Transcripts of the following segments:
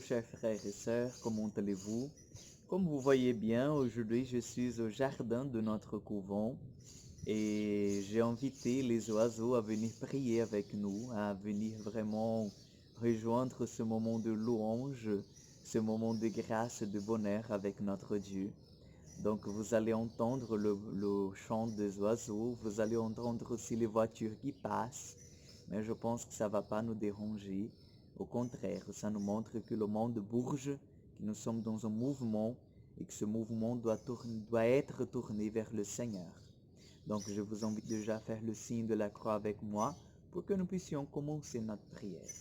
chers frères et sœurs, comment allez-vous? Comme vous voyez bien, aujourd'hui je suis au jardin de notre couvent et j'ai invité les oiseaux à venir prier avec nous, à venir vraiment rejoindre ce moment de louange, ce moment de grâce et de bonheur avec notre Dieu. Donc vous allez entendre le chant des oiseaux, vous allez entendre aussi les voitures qui passent, mais je pense que ça ne va pas nous déranger. Au contraire, ça nous montre que le monde bouge, que nous sommes dans un mouvement et que ce mouvement doit être tourné vers le Seigneur. Donc je vous invite déjà à faire le signe de la croix avec moi pour que nous puissions commencer notre prière.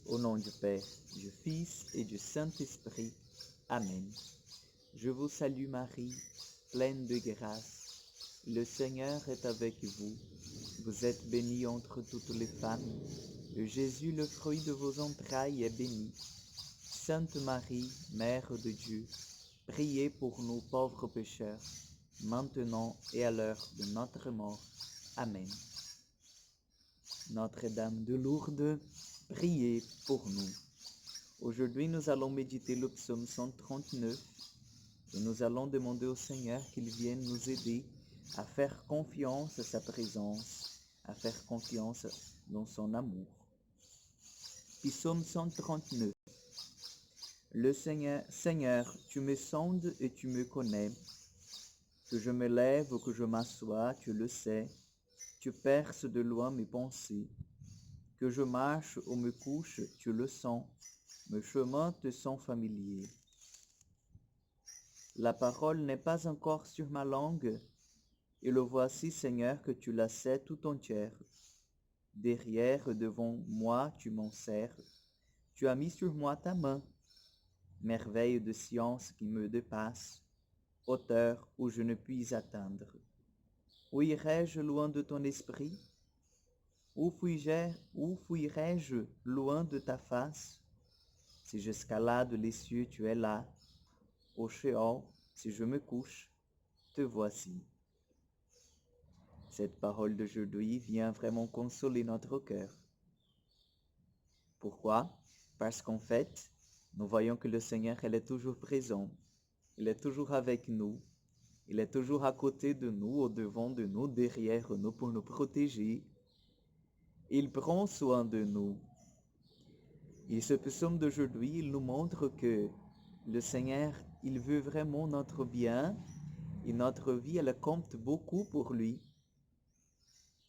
Au nom du Père, du Fils et du Saint-Esprit. Amen. Je vous salue Marie, pleine de grâce. Le Seigneur est avec vous. Vous êtes bénie entre toutes les femmes, et Jésus, le fruit de vos entrailles, est béni. Sainte Marie, Mère de Dieu, priez pour nous pauvres pécheurs, maintenant et à l'heure de notre mort. Amen. Notre-Dame de Lourdes, priez pour nous. Aujourd'hui, nous allons méditer le psaume 139 et nous allons demander au Seigneur qu'il vienne nous aider à faire confiance à sa présence, à faire confiance dans son amour. Psaume 139. Le Seigneur, tu me sondes et tu me connais. Que je me lève ou que je m'assoie, tu le sais. Tu perces de loin mes pensées. Que je marche ou me couche, tu le sens. Mes chemins te sont familiers. La parole n'est pas encore sur ma langue, et le voici, Seigneur, que tu la sais tout entière. Derrière, devant moi, tu m'en sers. Tu as mis sur moi ta main. Merveille de science qui me dépasse, hauteur où je ne puis atteindre. Où irai-je loin de ton esprit? Où fuirai-je loin de ta face? Si j'escalade les cieux, tu es là. Au Sheol, si je me couche, te voici. Cette parole d'aujourd'hui vient vraiment consoler notre cœur. Pourquoi? Parce qu'en fait, nous voyons que le Seigneur, il est toujours présent. Il est toujours avec nous. Il est toujours à côté de nous, au devant de nous, derrière nous pour nous protéger. Il prend soin de nous. Et ce psaume d'aujourd'hui, il nous montre que le Seigneur, il veut vraiment notre bien et notre vie, elle compte beaucoup pour lui.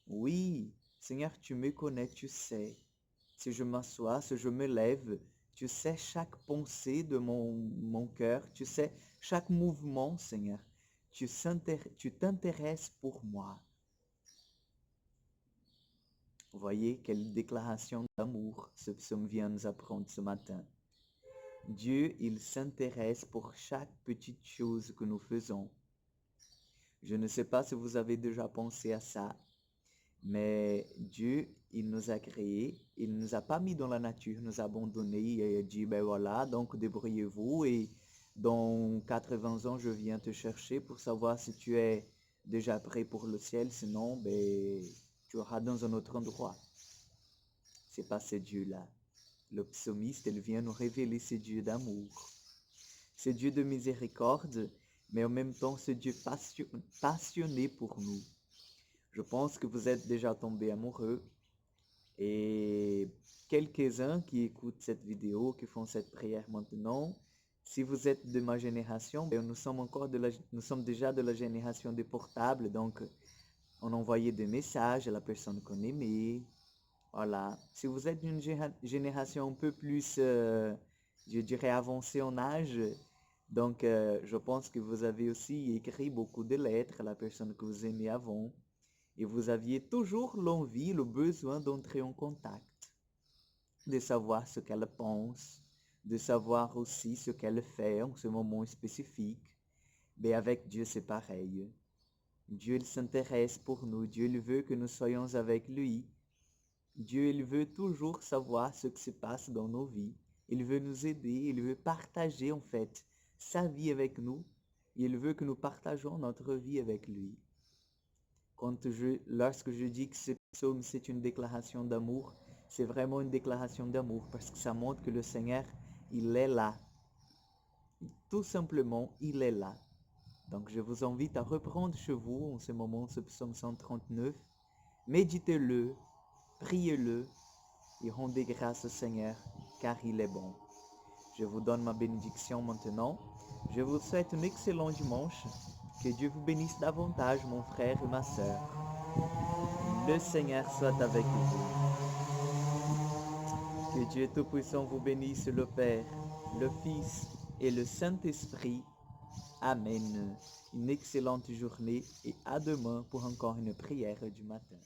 Oui, Seigneur, tu me connais, tu sais. Si je m'assois, si je me lève, tu sais chaque pensée de mon cœur, tu sais chaque mouvement, Seigneur. Tu t'intéresses pour moi. Vous voyez quelle déclaration d'amour ce psaume vient nous apprendre ce matin. Dieu, il s'intéresse pour chaque petite chose que nous faisons. Je ne sais pas si vous avez déjà pensé à ça, mais Dieu, il nous a créés, il ne nous a pas mis dans la nature, nous a abandonnés et dit, ben voilà, donc débrouillez-vous et dans 80 ans, je viens te chercher pour savoir si tu es déjà prêt pour le ciel, sinon, ben, tu auras dans un autre endroit. C'est pas ce Dieu-là. Le psalmiste, il vient nous révéler ce Dieu d'amour, ce Dieu de miséricorde, mais en même temps ce Dieu passionné pour nous. Je pense que vous êtes déjà tombés amoureux et quelques-uns qui écoutent cette vidéo, qui font cette prière maintenant, si vous êtes de ma génération, nous sommes déjà de la génération des portables, donc on envoyait des messages à la personne qu'on aimait. Voilà. Si vous êtes d'une génération un peu plus, je dirais, avancée en âge, donc je pense que vous avez aussi écrit beaucoup de lettres à la personne que vous aimez avant. Et vous aviez toujours l'envie, le besoin d'entrer en contact, de savoir ce qu'elle pense, de savoir aussi ce qu'elle fait en ce moment spécifique. Mais avec Dieu, c'est pareil. Dieu, il s'intéresse pour nous. Dieu, il veut que nous soyons avec lui. Dieu, il veut toujours savoir ce qui se passe dans nos vies. Il veut nous aider, il veut partager en fait sa vie avec nous. Il veut que nous partageons notre vie avec lui. Lorsque je dis que ce psaume, c'est une déclaration d'amour, c'est vraiment une déclaration d'amour parce que ça montre que le Seigneur, Il est là. Tout simplement, il est là. Donc je vous invite à reprendre chez vous en ce moment ce psaume 139. Méditez-le, priez-le et rendez grâce au Seigneur car il est bon. Je vous donne ma bénédiction maintenant. Je vous souhaite un excellent dimanche. Que Dieu vous bénisse davantage, mon frère et ma sœur. Le Seigneur soit avec vous. Que Dieu Tout-Puissant vous bénisse, le Père, le Fils et le Saint-Esprit. Amen. Une excellente journée et à demain pour encore une prière du matin.